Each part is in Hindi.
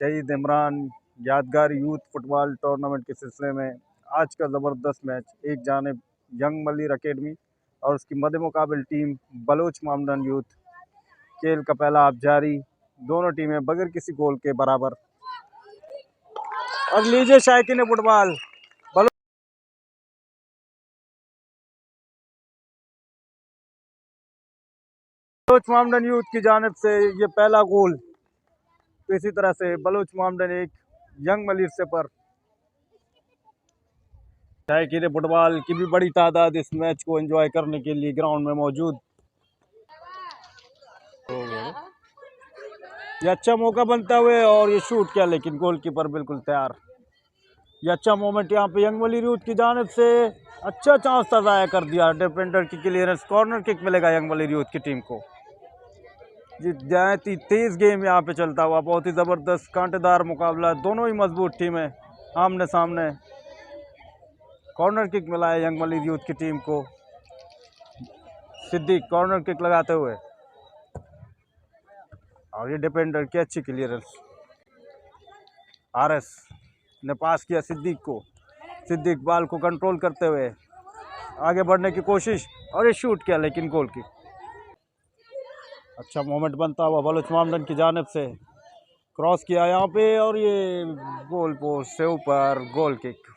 शहीद इमरान यादगार यूथ फुटबॉल टूर्नामेंट के सिलसिले में आज का ज़बरदस्त मैच एक जानिब यंग मलिर अकेडमी और उसकी मद्दे मुकाबिल टीम बलोच मामडन यूथ। खेल का पहला हाफ जारी, दोनों टीमें बगैर किसी गोल के बराबर। और लीजिए शायकीन फुटबॉल, बलोच मामडन यूथ की जानिब से ये पहला गोल। तो इसी तरह से बलोच मामडन एक यंग मलिर से पर। शायकीन फुटबॉल की भी बड़ी तादाद इस मैच को एंजॉय करने के लिए ग्राउंड में मौजूद। ये अच्छा मौका बनता हुए और ये शूट किया, लेकिन गोलकीपर बिल्कुल तैयार। ये अच्छा मोमेंट यहाँ पे यंग मलिर यूथ की जानिब से, अच्छा चांस था, ज़ाया कर दिया। डिफेंडर की क्लियरेंस, कॉर्नर किक मिलेगा यंग मलिर यूथ की टीम को। जी बहुत ही तेज गेम यहाँ पे चलता हुआ, बहुत ही ज़बरदस्त कांटेदार मुकाबला, दोनों ही मजबूत टीमें आमने सामने। कॉर्नर किक मिला है यंग मलिर यूथ की टीम को। सिद्दीक कॉर्नर किक लगाते हुए, और ये डिफेंडर की अच्छी क्लियरेंस। आरएस ने पास किया सिद्दीक को। सिद्दीक बाल को कंट्रोल करते हुए आगे बढ़ने की कोशिश, और ये शूट किया, लेकिन गोल किक। अच्छा मोमेंट बनता हुआ बलोच मामडन की जानिब से, क्रॉस किया यहाँ पे, और ये गोल पोस्ट से ऊपर, goal kick.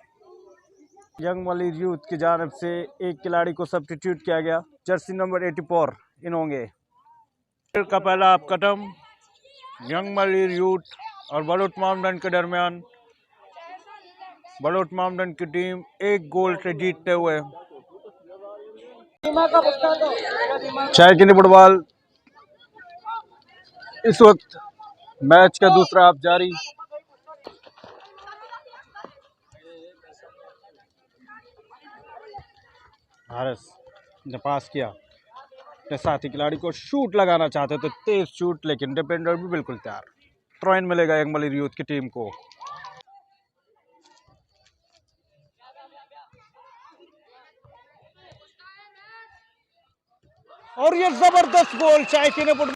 Young Malir youth की जानिब से एक खिलाड़ी को सब्स्टिट्यूट किया गया, जर्सी नंबर 84 इनोंगे। का पहला कदम यंग मलिर यूथ और बलोच मामडन के दरमियान। बलोच मामडन की टीम एक गोल से जीतते हुए। शायकीन फुटबॉल इस वक्त मैच का दूसरा हाफ जारी। हारिस ने पास किया, अपने साथी खिलाड़ी को शूट लगाना चाहते थे, तेज शूट, लेकिन डिफेंडर भी बिल्कुल तैयार। थ्रो-इन मिलेगा यंग मलिर यूथ की टीम को। और ये जबरदस्त गोल शायकीन फुटबॉल।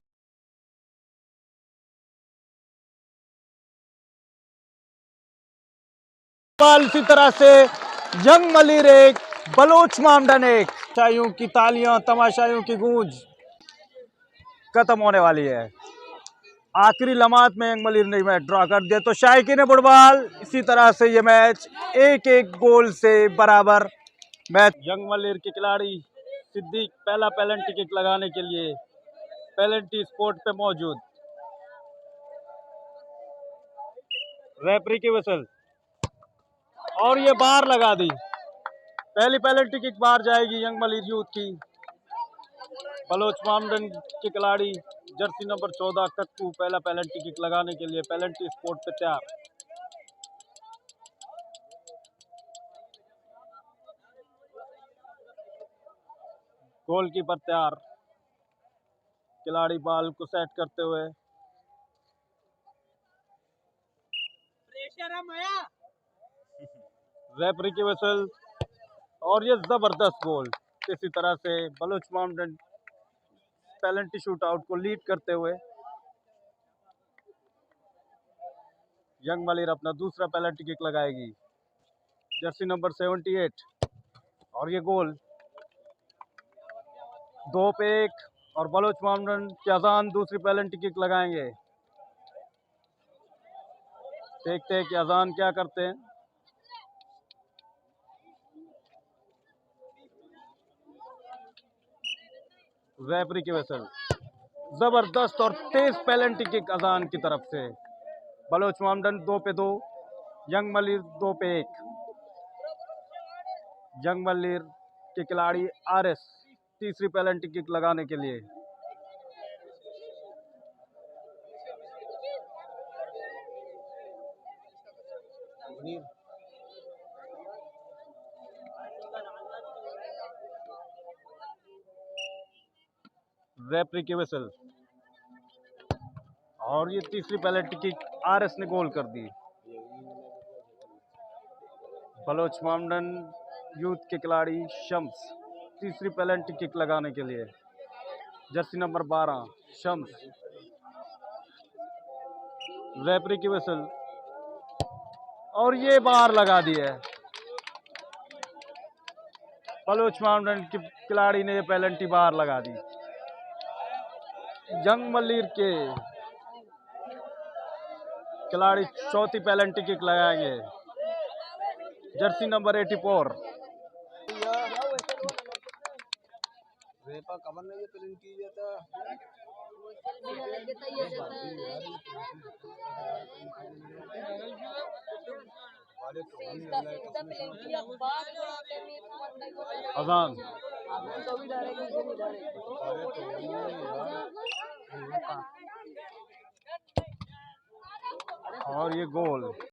इसी तरह से यंग मलिर एक, बलोच मामडन एक। तमाशाइयों की तालियां, तमाशाइयों की गूंज खत्म होने वाली है। आखिरी लम्हात में यंग मलिर ने मैच ड्रॉ कर दिया। तो शायकीन फुटबॉल इसी तरह से ये मैच एक एक गोल से बराबर। मैच यंग मलिर के खिलाड़ी सिद्दीक पहला पेनल्टी किक लगाने के लिए पेनल्टी स्पॉट पे मौजूद। रेफरी की विसल, और ये बाहर लगा दी। पहली पेनल्टी किक बाहर जाएगी यंग मलिर यूथ की। बलोच मामडन के खिलाड़ी जर्सी नंबर 14 कक्कू पहला पेनल्टी किक लगाने के लिए पेनल्टी स्पॉट पे तैयार। गोलकीपर तैयार, खिलाड़ी बॉल को सेट करते हुए। रेफरी की विसल, और ये जबरदस्त गोल। इसी तरह से बलोच मामडन पेनल्टी शूट आउट को लीड करते हुए। यंग मलिर अपना दूसरा पेनल्टी किक लगाएगी, जर्सी नंबर 78, और ये गोल। 2 पे 1, और बलोच मामडन की अजान दूसरी पेनल्टी किक लगाएंगे। देखते हैं कि अजान क्या करते हैं। रेफरी की वसल, जबरदस्त और तेज पेनल्टी किक अजान की तरफ से। बलोच मामडन 2 पे 2, यंग मलिर 2 पे 1। यंग मलिर के खिलाड़ी आरएस तीसरी पेनल्टी किक लगाने के लिए। रेफरी की विसल, और ये तीसरी पेनल्टी किक आरएस ने गोल कर दी। बलोच मामडन यूथ के खिलाड़ी शम्स तीसरी पेनल्टी किक लगाने के लिए, जर्सी नंबर 12 शम्स। रेफरी की विसल और ये बाहर लगा दी है। बलूच माउंटेन के खिलाड़ी ने पेनल्टी बाहर लगा दी। जंग मल्लीर के खिलाड़ी चौथी पेनल्टी किक लगाएंगे। Jersey number 84। अजान और ये गोल।